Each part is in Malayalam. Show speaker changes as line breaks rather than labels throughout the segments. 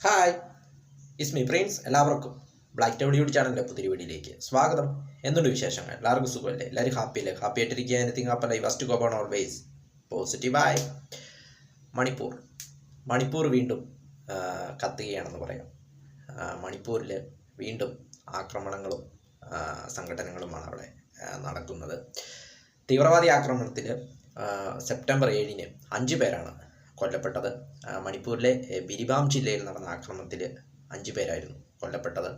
Hi, is me Prince. എല്ലാവർക്കും ബ്ലാക്ക് ടൗൺ യൂട്യൂബ് ചാനലിൻ്റെ പുതിയ വീഡിയോയിലേക്ക് സ്വാഗതം. എന്തുണ്ട് വിശേഷങ്ങൾ? എല്ലാവർക്കും സുഖമല്ലേ? എല്ലാവരും ഹാപ്പിയല്ലേ? ഹാപ്പി ആയിട്ടിരിക്കുക. Anything happen life first go on always പോസിറ്റീവായി. മണിപ്പൂർ വീണ്ടും കത്തുകയാണെന്ന് പറയാം. മണിപ്പൂരിൽ വീണ്ടും ആക്രമണങ്ങളും സംഘടനകളുമാണ് അവിടെ നടക്കുന്നത്. തീവ്രവാദി ആക്രമണത്തിൽ സെപ്റ്റംബർ 7-ന് 5 പേരാണ് കൊല്ലപ്പെട്ടത്. മണിപ്പൂരിലെ ബിരിബാം ജില്ലയിൽ നടന്ന ആക്രമണത്തിൽ 5 പേരായിരുന്നു കൊല്ലപ്പെട്ടത്.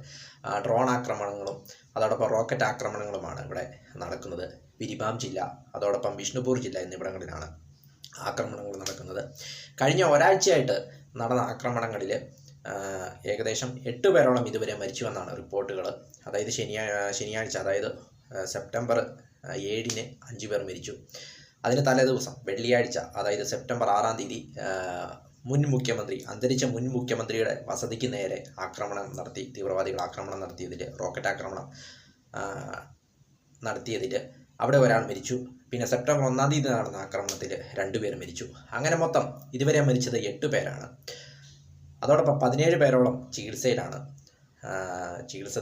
ഡ്രോൺ ആക്രമണങ്ങളും അതോടൊപ്പം റോക്കറ്റ് ആക്രമണങ്ങളുമാണ് ഇവിടെ നടക്കുന്നത്. ബിരിബാം ജില്ല, അതോടൊപ്പം ബിഷ്ണുപൂർ ജില്ല എന്നിവിടങ്ങളിലാണ് ആക്രമണങ്ങൾ നടക്കുന്നത്. കഴിഞ്ഞ ഒരാഴ്ചയായിട്ട് നടന്ന ആക്രമണങ്ങളിൽ ഏകദേശം 8 പേരോളം ഇതുവരെ മരിച്ചുവെന്നാണ് റിപ്പോർട്ടുകൾ. അതായത് ശനിയാഴ്ച, അതായത് സെപ്റ്റംബർ 7-ന് 5 പേർ മരിച്ചു. അതിന് തലേദിവസം വെള്ളിയാഴ്ച, അതായത് സെപ്റ്റംബർ 6-ാം തീയതി അന്തരിച്ച മുൻ മുഖ്യമന്ത്രിയുടെ വസതിക്ക് നേരെ തീവ്രവാദികൾ ആക്രമണം നടത്തിയതിൽ, റോക്കറ്റ് ആക്രമണം നടത്തിയതിൽ അവിടെ ഒരാൾ മരിച്ചു. പിന്നെ സെപ്റ്റംബർ 1-ാം തീയതി നടന്ന ആക്രമണത്തിൽ 2 പേർ മരിച്ചു. അങ്ങനെ മൊത്തം ഇതുവരെ മരിച്ചത് 8 പേരാണ്. അതോടൊപ്പം 17 പേരോളം ചികിത്സ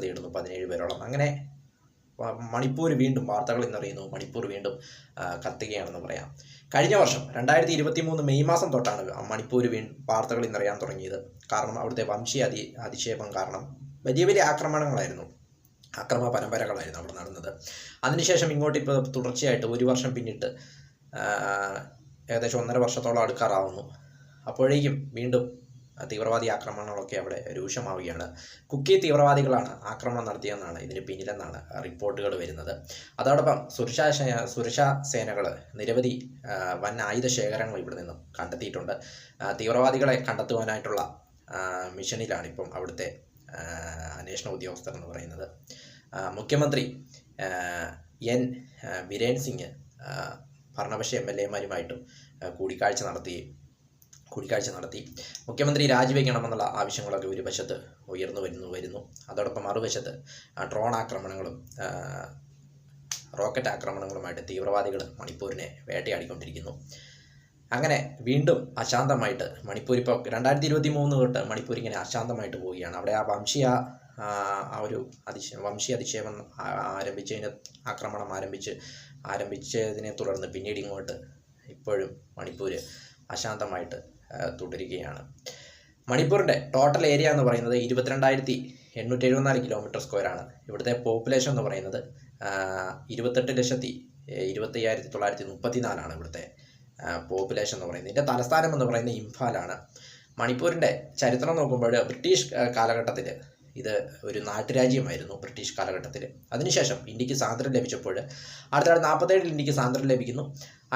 തേടുന്നു. 17 പേരോളം. അങ്ങനെ മണിപ്പൂർ വീണ്ടും, വാർത്തകൾ ഇന്നറിയുന്നു, മണിപ്പൂർ വീണ്ടും കത്തുകയാണെന്ന് പറയാം. കഴിഞ്ഞ വർഷം 2023 മെയ് മാസം തൊട്ടാണ് മണിപ്പൂർ വാർത്തകൾ ഇന്നറിയാൻ തുടങ്ങിയത്. കാരണം അവിടുത്തെ വംശീയ അധിക്ഷേപം കാരണം വലിയ വലിയ ആക്രമണ പരമ്പരകളായിരുന്നു അവിടെ നടന്നത്. അതിനുശേഷം ഇങ്ങോട്ട് ഇപ്പോൾ തുടർച്ചയായിട്ട് 1 വർഷം പിന്നിട്ട് ഏകദേശം 1.5 വർഷത്തോളം അടുക്കാറാവുന്നു. അപ്പോഴേക്കും വീണ്ടും തീവ്രവാദി ആക്രമണങ്ങളൊക്കെ അവിടെ രൂക്ഷമാവുകയാണ്. കുക്കി തീവ്രവാദികളാണ് ആക്രമണം നടത്തിയെന്നാണ് ഇതിന് പിന്നിലെന്നാണ് റിപ്പോർട്ടുകൾ വരുന്നത്. അതോടൊപ്പം സുരക്ഷാ സേനകൾ നിരവധി വൻ ആയുധ ശേഖരങ്ങൾ ഇവിടെ നിന്നും കണ്ടെത്തിയിട്ടുണ്ട്. തീവ്രവാദികളെ കണ്ടെത്തുവാനായിട്ടുള്ള മിഷനിലാണ് ഇപ്പം അവിടുത്തെ അന്വേഷണ ഉദ്യോഗസ്ഥർ എന്ന് പറയുന്നത്. മുഖ്യമന്ത്രി എൻ ബിരേൻ സിംഗ് ഭരണപക്ഷ MLA-മാരുമായിട്ടും കൂടിക്കാഴ്ച നടത്തി. മുഖ്യമന്ത്രി രാജിവെക്കണമെന്നുള്ള ആവശ്യങ്ങളൊക്കെ ഒരു വശത്ത് ഉയർന്നു വരുന്നു. അതോടൊപ്പം മറുവശത്ത് ഡ്രോൺ ആക്രമണങ്ങളും റോക്കറ്റ് ആക്രമണങ്ങളുമായിട്ട് തീവ്രവാദികൾ മണിപ്പൂരിനെ വേട്ടയാടിക്കൊണ്ടിരിക്കുന്നു. അങ്ങനെ വീണ്ടും അശാന്തമായിട്ട് മണിപ്പൂർ ഇപ്പോൾ 2023 തൊട്ട് മണിപ്പൂർ ഇങ്ങനെ അശാന്തമായിട്ട് പോവുകയാണ്. അവിടെ വംശീയ അധിക്ഷേപം ആരംഭിച്ചതിനെ തുടർന്ന് പിന്നീട് ഇങ്ങോട്ട് ഇപ്പോഴും മണിപ്പൂർ അശാന്തമായിട്ട് തുടരുകയാണ്. മണിപ്പൂരിൻ്റെ ടോട്ടൽ ഏരിയ എന്ന് പറയുന്നത് 22,874 km². ഇവിടുത്തെ പോപ്പുലേഷൻ എന്ന് പറയുന്നത് 28,25,934 ഇവിടുത്തെ പോപ്പുലേഷൻ എന്ന് പറയുന്നത്. ഇതിൻ്റെ തലസ്ഥാനം എന്ന് പറയുന്നത് ഇംഫാലാണ്. മണിപ്പൂരിൻ്റെ ചരിത്രം നോക്കുമ്പോൾ ബ്രിട്ടീഷ് കാലഘട്ടത്തിൽ ഇത് ഒരു നാട്ടുരാജ്യമായിരുന്നു. ബ്രിട്ടീഷ് കാലഘട്ടത്തിൽ അതിനുശേഷം ഇന്ത്യക്ക് സ്വാതന്ത്ര്യം ലഭിച്ചപ്പോൾ 1947 ഇന്ത്യക്ക് സ്വാതന്ത്ര്യം ലഭിക്കുന്നു.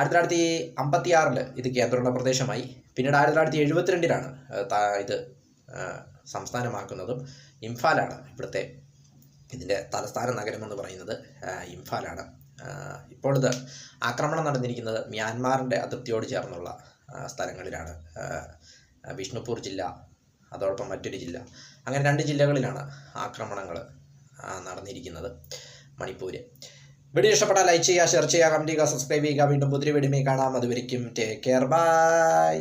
1956 ഇത് കേന്ദ്രഭരണ പ്രദേശമായി. പിന്നീട് 1972 ഇത് സംസ്ഥാനമാക്കുന്നതും ഇംഫാലാണ്. ഇതിൻ്റെ തലസ്ഥാന നഗരം എന്ന് പറയുന്നത് ഇംഫാലാണ്. ഇപ്പോൾ ഇത് ആക്രമണം നടന്നിരിക്കുന്നത് മ്യാൻമാറിൻ്റെ അതിർത്തിയോട് ചേർന്നുള്ള സ്ഥലങ്ങളിലാണ്. ബിഷ്ണുപൂർ ജില്ല, അതോടൊപ്പം മറ്റൊരു ജില്ല, അങ്ങനെ 2 ജില്ലകളിലാണ് ആക്രമണങ്ങൾ നടന്നിരിക്കുന്നത് മണിപ്പൂര്. വീഡിയോ ഇഷ്ടപ്പെട്ടാൽ ലൈക്ക് ചെയ്യുക, ഷെയർ ചെയ്യുക, കമൻറ്റ് ചെയ്യുക, സബ്സ്ക്രൈബ് ചെയ്യുക. വീണ്ടും പുതിയ വീഡിയോയിൽ കാണാം. അതുവരെയ്ക്കും ടേക്ക് കെയർ, ബൈ.